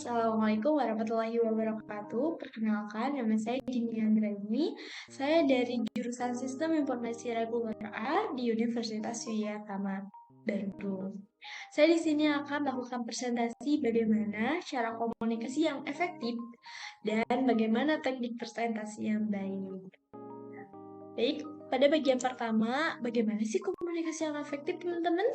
Assalamualaikum warahmatullahi wabarakatuh. Perkenalkan, nama saya Dini Anggraini. Saya dari jurusan Sistem Informasi Reguler A di Universitas Widyatama Bandung. Saya di sini akan melakukan presentasi bagaimana cara komunikasi yang efektif dan bagaimana teknik presentasi yang baik. Baik, pada bagian pertama, bagaimana sih komunikasi yang efektif, teman-teman?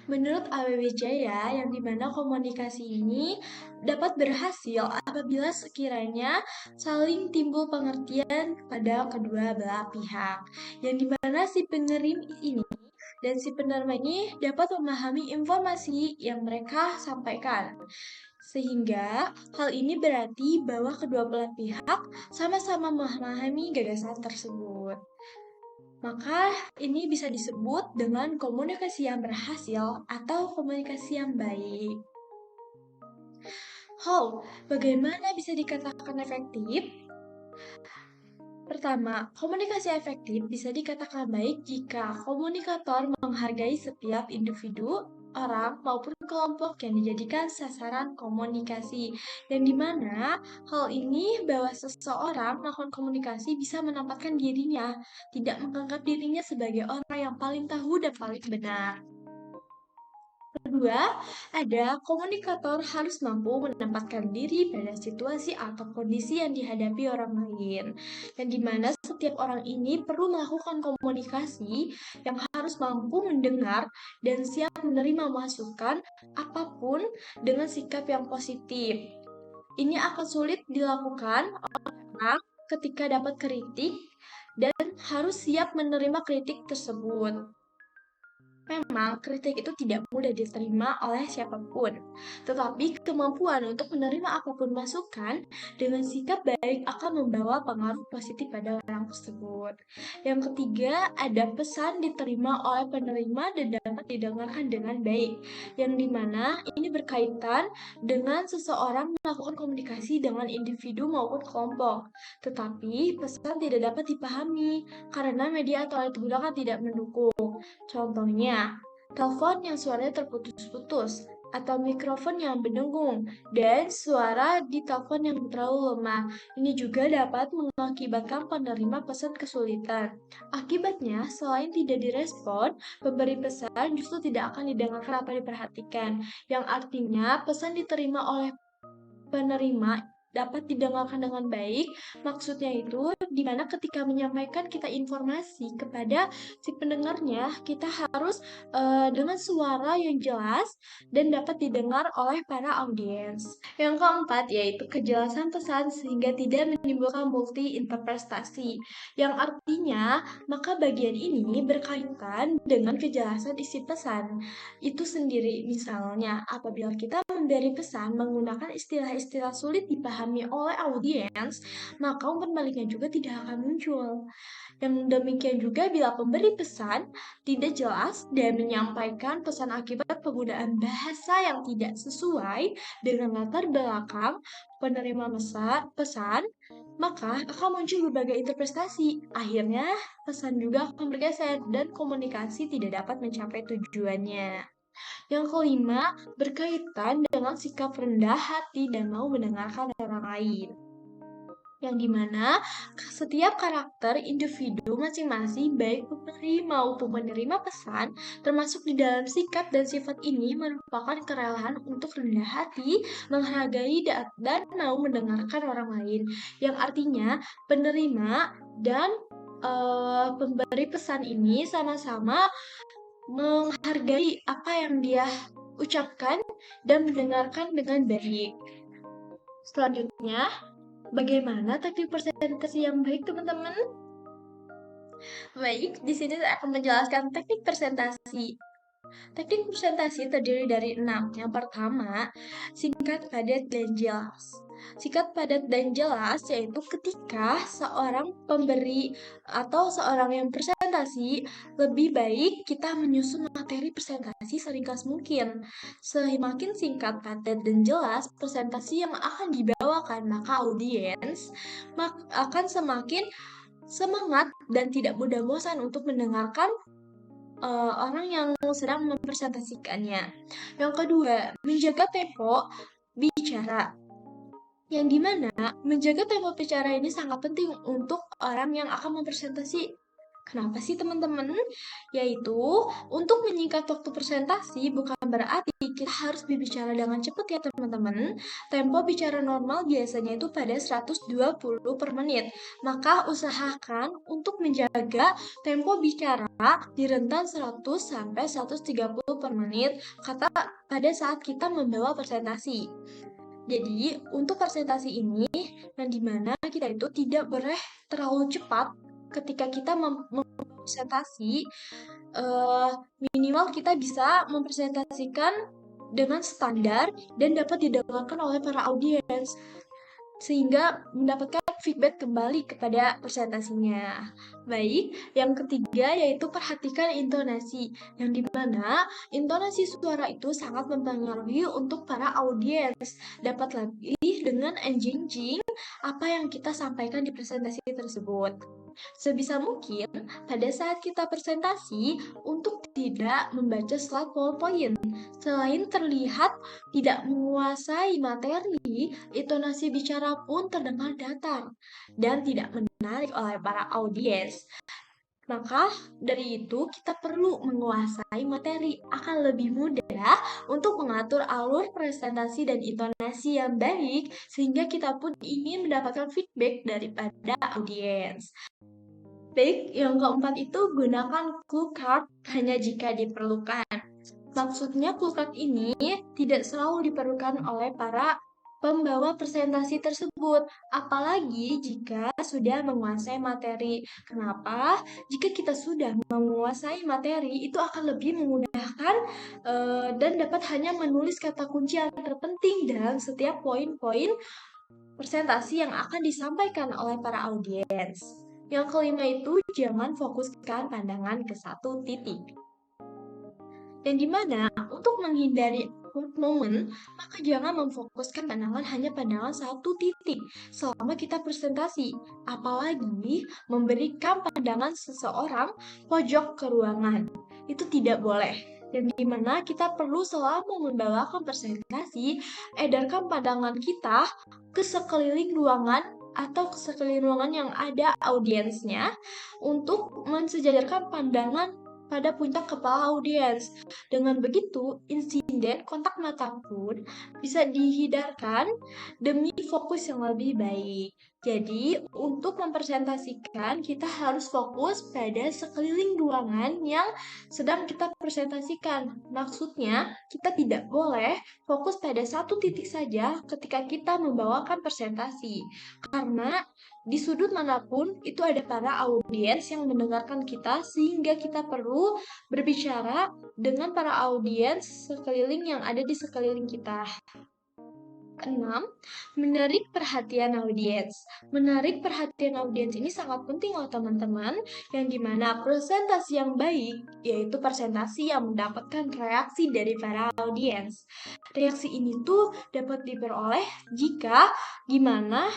Menurut AWW Jaya, yang dimana komunikasi ini dapat berhasil apabila sekiranya saling timbul pengertian pada kedua belah pihak. Yang dimana si pengirim ini dan si penerima ini dapat memahami informasi yang mereka sampaikan. Sehingga hal ini berarti bahwa kedua belah pihak sama-sama memahami gagasan tersebut. Maka ini bisa disebut dengan komunikasi yang berhasil atau komunikasi yang baik. Bagaimana bisa dikatakan efektif? Pertama, komunikasi efektif bisa dikatakan baik jika komunikator menghargai setiap individu, orang, maupun kelompok yang dijadikan sasaran komunikasi. Yang dimana hal ini bahwa seseorang melakukan komunikasi bisa menempatkan dirinya, tidak menganggap dirinya sebagai orang yang paling tahu dan paling benar. Kedua, ada komunikator harus mampu menempatkan diri pada situasi atau kondisi yang dihadapi orang lain. Yang dimana setiap orang ini perlu melakukan komunikasi yang harus mampu mendengar dan siap menerima masukan apapun dengan sikap yang positif. Ini akan sulit dilakukan orang ketika dapat kritik dan harus siap menerima kritik tersebut. Memang kritik itu tidak mudah diterima oleh siapapun, tetapi kemampuan untuk menerima apapun masukan dengan sikap baik akan membawa pengaruh positif pada orang tersebut. Yang ketiga, ada pesan diterima oleh penerima dan dapat didengarkan dengan baik, yang dimana ini berkaitan dengan seseorang melakukan komunikasi dengan individu maupun kelompok, tetapi pesan tidak dapat dipahami karena media atau alat digunakan tidak mendukung. Contohnya, telepon yang suaranya terputus-putus, atau mikrofon yang berdengung, dan suara di telepon yang terlalu lemah. Ini juga dapat mengakibatkan penerima pesan kesulitan. Akibatnya, selain tidak direspon, pemberi pesan justru tidak akan didengarkan atau diperhatikan, yang artinya pesan diterima oleh penerima dapat didengarkan dengan baik. Maksudnya itu dimana ketika menyampaikan kita informasi kepada si pendengarnya, kita harus dengan suara yang jelas dan dapat didengar oleh para audiens. Yang keempat yaitu kejelasan pesan sehingga tidak menimbulkan multi interpretasi, yang artinya maka bagian ini berkaitan dengan kejelasan isi pesan itu sendiri. Misalnya apabila kita memberi pesan menggunakan istilah-istilah sulit dipahami oleh audiens, maka umpan baliknya juga tidak akan muncul. Yang demikian juga bila pemberi pesan tidak jelas dan menyampaikan pesan akibat penggunaan bahasa yang tidak sesuai dengan latar belakang penerima pesan, maka akan muncul berbagai interpretasi. Akhirnya, pesan juga akan bergeser dan komunikasi tidak dapat mencapai tujuannya. Yang kelima, berkaitan dengan sikap rendah hati dan mau mendengarkan orang lain. Yang dimana setiap karakter individu masing-masing baik pemberi maupun penerima pesan termasuk di dalam sikap dan sifat ini merupakan kerelaan untuk rendah hati, menghargai dan mau mendengarkan orang lain. Yang artinya penerima dan pemberi pesan ini sama-sama menghargai apa yang dia ucapkan dan mendengarkan dengan baik. Selanjutnya, bagaimana teknik presentasi yang baik, teman-teman? Baik, di sini saya akan menjelaskan teknik presentasi. Teknik presentasi terdiri dari 6. Yang pertama, singkat, padat, dan jelas. Singkat, padat, dan jelas yaitu ketika seorang pemberi atau seorang yang presentasi lebih baik kita menyusun materi presentasi seringkas mungkin. Semakin singkat, padat, dan jelas presentasi yang akan dibawakan, maka audiens akan semakin semangat dan tidak mudah bosan untuk mendengarkan orang yang sedang mempresentasikannya. Yang kedua, menjaga tempo bicara. Yang dimana menjaga tempo bicara ini sangat penting untuk orang yang akan mempresentasi. Kenapa sih teman-teman? Yaitu untuk menyingkat waktu presentasi bukan berarti kita harus berbicara dengan cepat ya teman-teman. Tempo bicara normal biasanya itu pada 120 per menit. Maka usahakan untuk menjaga tempo bicara di rentan 100 sampai 130 per menit kata pada saat kita membawa presentasi. Jadi, untuk presentasi ini, yang dimana kita itu tidak boleh terlalu cepat ketika kita mempresentasi, minimal kita bisa mempresentasikan dengan standar dan dapat didengarkan oleh para audiens sehingga mendapatkan feedback kembali kepada presentasinya. Baik, yang ketiga yaitu perhatikan intonasi, yang dimana intonasi suara itu sangat mempengaruhi untuk para audiens. Dapat lagi dengan engaging apa yang kita sampaikan di presentasi tersebut. Sebisa mungkin pada saat kita presentasi untuk tidak membaca slide PowerPoint. Selain terlihat tidak menguasai materi, intonasi bicara pun terdengar datar dan tidak menarik oleh para audiens. Maka dari itu kita perlu menguasai materi, akan lebih mudah untuk mengatur alur presentasi dan intonasi yang baik sehingga kita pun ingin mendapatkan feedback daripada audiens. Baik, yang keempat itu gunakan clue card hanya jika diperlukan. Maksudnya clue card ini tidak selalu diperlukan oleh para pembawa presentasi tersebut, apalagi jika sudah menguasai materi. Kenapa? Jika kita sudah menguasai materi, itu akan lebih memudahkan dan dapat hanya menulis kata kunci yang terpenting dalam setiap poin-poin presentasi yang akan disampaikan oleh para audiens. Yang kelima itu jangan fokuskan pandangan ke satu titik. Yang dimana untuk menghindari momen, maka jangan memfokuskan pandangan hanya pandangan satu titik selama kita presentasi. Apalagi memberikan pandangan seseorang pojok ke ruangan. Itu tidak boleh. Yang dimana kita perlu selama membawakan presentasi, edarkan pandangan kita ke sekeliling ruangan atau ke sekeliling ruangan yang ada audiensnya untuk mensejajarkan pandangan pada puncak kepala audiens. Dengan begitu, insiden kontak mata pun bisa dihindarkan demi fokus yang lebih baik. Jadi, untuk mempresentasikan, kita harus fokus pada sekeliling ruangan yang sedang kita presentasikan. Maksudnya, kita tidak boleh fokus pada satu titik saja ketika kita membawakan presentasi. Karena di sudut manapun itu ada para audiens yang mendengarkan kita sehingga kita perlu berbicara dengan para audiens sekeliling yang ada di sekeliling kita. 6. Menarik perhatian audiens. Menarik perhatian audiens ini sangat penting loh teman-teman, yang dimana presentasi yang baik yaitu presentasi yang mendapatkan reaksi dari para audiens. Reaksi ini tuh dapat diperoleh jika gimana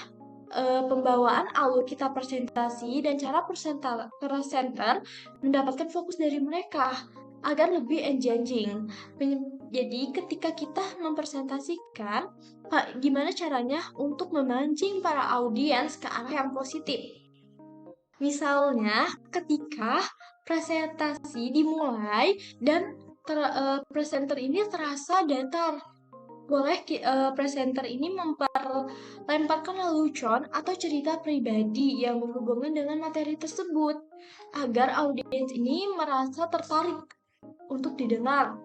pembawaan alur kita presentasi dan cara presenter mendapatkan fokus dari mereka agar lebih engaging. Jadi ketika kita mempresentasikan, gimana caranya untuk memancing para audiens ke arah yang positif. Misalnya ketika presentasi dimulai dan presenter ini terasa datar, boleh presenter ini lemparkan lelucon atau cerita pribadi yang berhubungan dengan materi tersebut agar audiens ini merasa tertarik untuk didengar.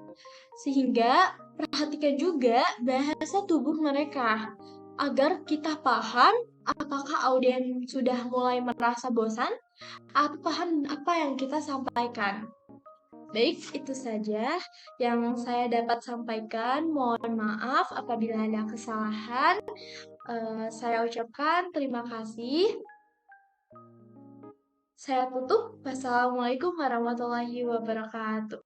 Sehingga perhatikan juga bahasa tubuh mereka agar kita paham apakah audiens sudah mulai merasa bosan atau paham apa yang kita sampaikan. Baik, itu saja yang saya dapat sampaikan. Mohon maaf apabila ada kesalahan. Saya ucapkan terima kasih. Saya tutup. Wassalamualaikum warahmatullahi wabarakatuh.